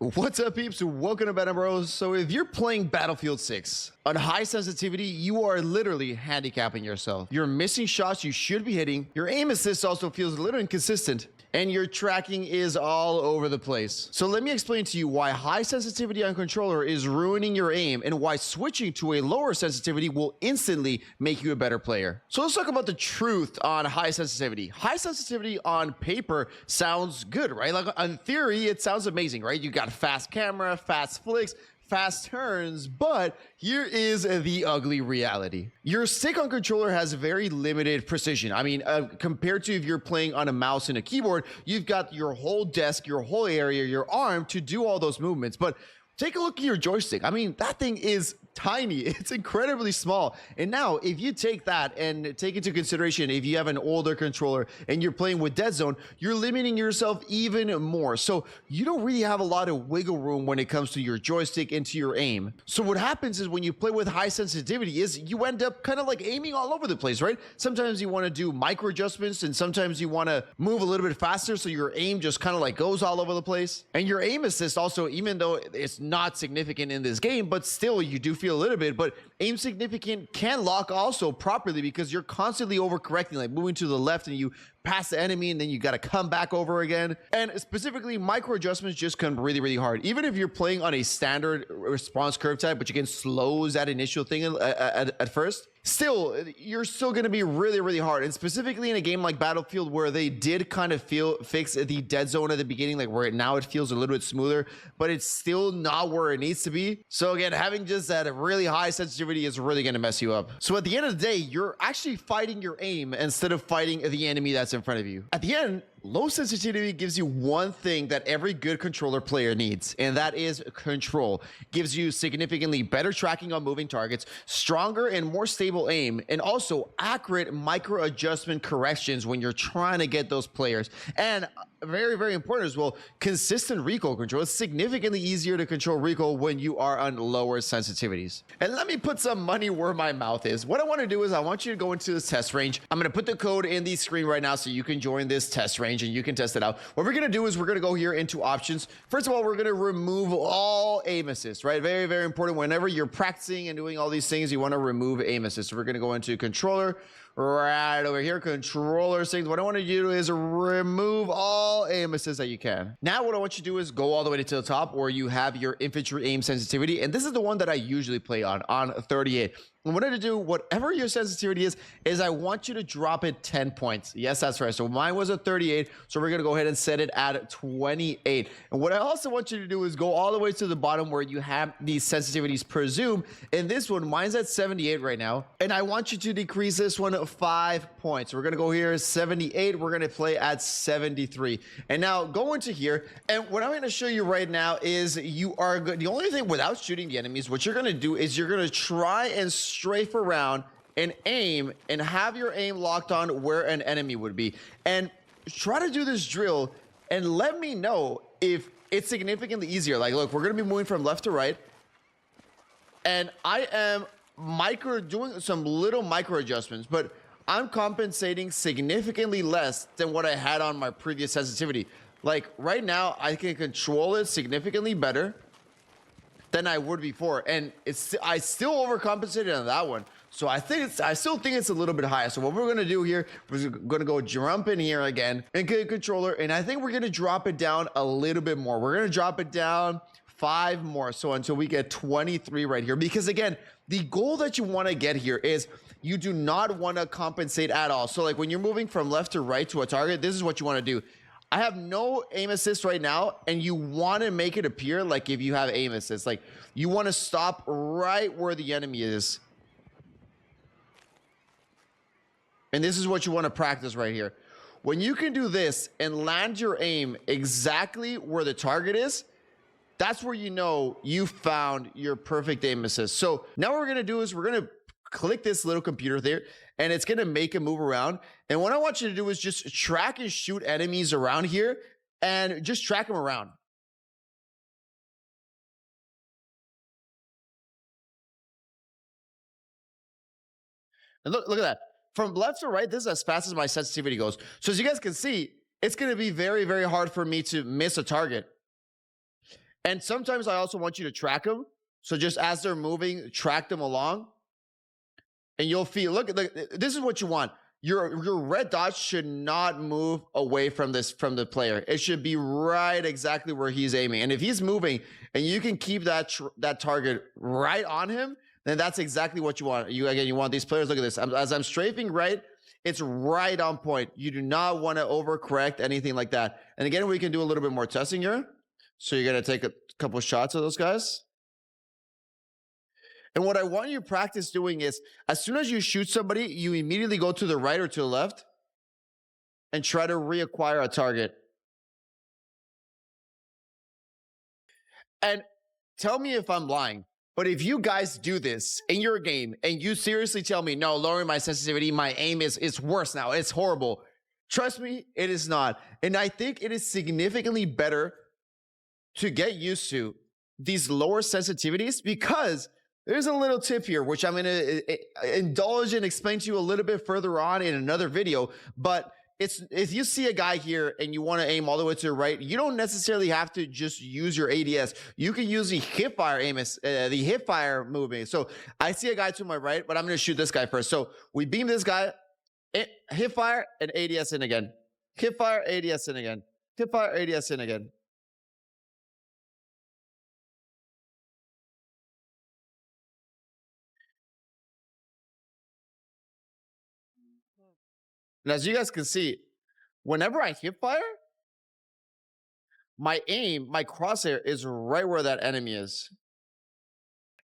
What's up, peeps? Welcome to BANDOFBROS. So if you're playing Battlefield 6 on high sensitivity, you are literally handicapping yourself. You're missing shots you should be hitting. Your aim assist also feels a little inconsistent, and your tracking is all over the place. So let me explain to you why high sensitivity on controller is ruining your aim and why switching to a lower sensitivity will instantly make you a better player. So let's talk about the truth on high sensitivity. High sensitivity on paper sounds good, right? Like in theory, it sounds amazing, right? You got fast camera, fast flicks, fast turns, but here is the ugly reality. Your stick on controller has very limited precision. I mean, compared to if you're playing on a mouse and a keyboard, you've got your whole desk, your whole area, your arm to do all those movements. But take a look at your joystick. I mean, that thing is tiny. It's incredibly small. And now if you take that and take into consideration, if you have an older controller and you're playing with dead zone, you're limiting yourself even more. So you don't really have a lot of wiggle room when it comes to your joystick and to your aim. So what happens is when you play with high sensitivity is you end up kind of like aiming all over the place, right? Sometimes you want to do micro adjustments and sometimes you want to move a little bit faster. So your aim just kind of like goes all over the place. And your aim assist also, even though it's not significant in this game, but still you do feel a little bit, but aim significant can lock also properly because you're constantly overcorrecting, like moving to the left and you pass the enemy and then you got to come back over again. And specifically micro adjustments just come really hard. Even if you're playing on a standard response curve type, which again slows that initial thing at first, still you're still going to be really hard. And specifically in a game like Battlefield where they did kind of fix the dead zone at the beginning, like where now it feels a little bit smoother, but it's still not where it needs to be. So again, having just that really high sensitivity is really going to mess you up. So at the end of the day, you're actually fighting your aim instead of fighting the enemy that's in front of you. At the end, low sensitivity gives you one thing that every good controller player needs, and that is control. Gives you significantly better tracking on moving targets, stronger and more stable aim, and also accurate micro adjustment corrections when you're trying to get those players. And very important as well, consistent recoil control. It's significantly easier to control recoil when you are on lower sensitivities. And let me put some money where my mouth is. What I want to do is I want you to go into this test range. I'm going to put the code in the screen right now so you can join this test range and you can test it out. What we're going to do is we're going to go here into options. First of all, we're going to remove all aim assist, right? Very important. Whenever you're practicing and doing all these things, you want to remove aim assist. So we're going to go into controller. Right over here, controller settings. What I want to do is remove all aim assist that you can. Now what I want you to do is go all the way to the top where you have your infantry aim sensitivity, and this is the one that I usually play on 38. And what I do, whatever your sensitivity is I want you to drop it 10 points. Yes, that's right. So mine was a 38. So we're going to go ahead and set it at 28. And what I also want you to do is go all the way to the bottom where you have these sensitivities per zoom. And this one, mine's at 78 right now. And I want you to decrease this one 5 points. We're going to go here 78. We're going to play at 73. And now go into here. And what I'm going to show you right now is you are good. The only thing without shooting the enemies, what you're going to do is you're going to try and strafe around and aim and have your aim locked on where an enemy would be, and try to do this drill and let me know if it's significantly easier. Like, look, we're gonna be moving from left to right, and I am doing some little micro adjustments, but I'm compensating significantly less than what I had on my previous sensitivity. Like right now I can control it significantly better than I would before, and I still overcompensated on that one. So I still think it's a little bit higher. So what we're gonna do here, we're gonna go jump in here again and get a controller, and I think we're gonna drop it down a little bit more. We're gonna drop it down 5 more, so until we get 23 right here. Because again, the goal that you want to get here is you do not want to compensate at all. So like when you're moving from left to right to a target, this is what you want to do. I have no aim assist right now, and you want to make it appear like if you have aim assist, like you want to stop right where the enemy is. And this is what you want to practice right here. When you can do this and land your aim exactly where the target is, that's where you know you found your perfect aim assist. So now what we're going to do is we're going to click this little computer there, and it's going to make it move around. And what I want you to do is just track and shoot enemies around here and just track them around. And look at that. From left to right, this is as fast as my sensitivity goes. So as you guys can see, it's going to be very hard for me to miss a target. And sometimes I also want you to track them. So just as they're moving, track them along. And you'll feel, look, this is what you want. Your red dot should not move away from the player. It should be right exactly where he's aiming. And if he's moving and you can keep that target right on him, then that's exactly what you want. You want these players, look at this. As I'm strafing right, it's right on point. You do not want to overcorrect anything like that. And again, we can do a little bit more testing here. So you're going to take a couple shots of those guys. And what I want you to practice doing is, as soon as you shoot somebody, you immediately go to the right or to the left and try to reacquire a target. And tell me if I'm lying, but if you guys do this in your game and you seriously tell me, no, lowering my sensitivity, my aim is worse now, it's horrible. Trust me, it is not. And I think it is significantly better to get used to these lower sensitivities, because there's a little tip here, which I'm going to indulge and explain to you a little bit further on in another video. But it's, if you see a guy here and you want to aim all the way to the right, you don't necessarily have to just use your ADS. You can use the hipfire aim, the hipfire movement. So I see a guy to my right, but I'm going to shoot this guy first. So we beam this guy, hipfire and ADS in again. Hipfire, ADS in again. Hipfire, ADS in again. And as you guys can see, whenever I hip fire, my aim, my crosshair is right where that enemy is.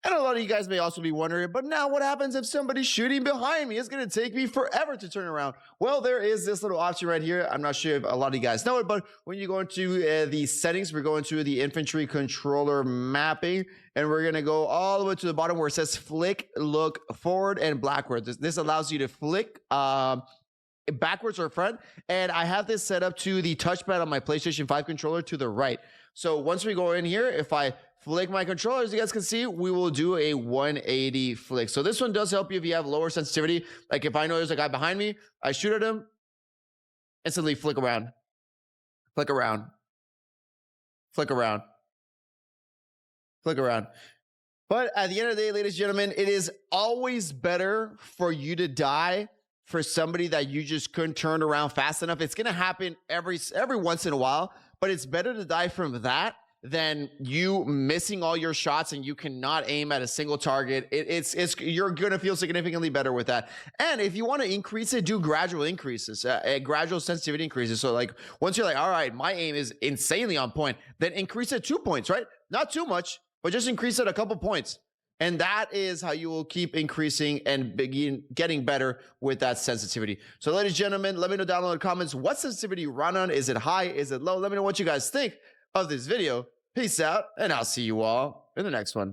And a lot of you guys may also be wondering, but now what happens if somebody's shooting behind me? It's going to take me forever to turn around. Well, there is this little option right here. I'm not sure if a lot of you guys know it, but when you go into the settings, we're going to the infantry controller mapping, and we're going to go all the way to the bottom where it says flick, look forward and backward. This allows you to flick backwards or front, and I have this set up to the touchpad on my PlayStation 5 controller to the right. So once we go in here, if I flick my controller, as you guys can see, we will do a 180 flick. So this one does help you if you have lower sensitivity. Like if I know there's a guy behind me, I shoot at him, instantly flick around, flick around, flick around, flick around. But at the end of the day, ladies and gentlemen, it is always better for you to die for somebody that you just couldn't turn around fast enough. It's going to happen every once in a while, but it's better to die from that than you missing all your shots and you cannot aim at a single target. You're going to feel significantly better with that. And if you want to increase it, do gradual increases, gradual sensitivity increases. So like once you're like, all right, my aim is insanely on point, then increase it 2 points, right? Not too much, but just increase it a couple points. And that is how you will keep increasing and begin getting better with that sensitivity. So ladies and gentlemen, let me know down in the comments, what sensitivity you run on. Is it high? Is it low? Let me know what you guys think of this video. Peace out, and I'll see you all in the next one.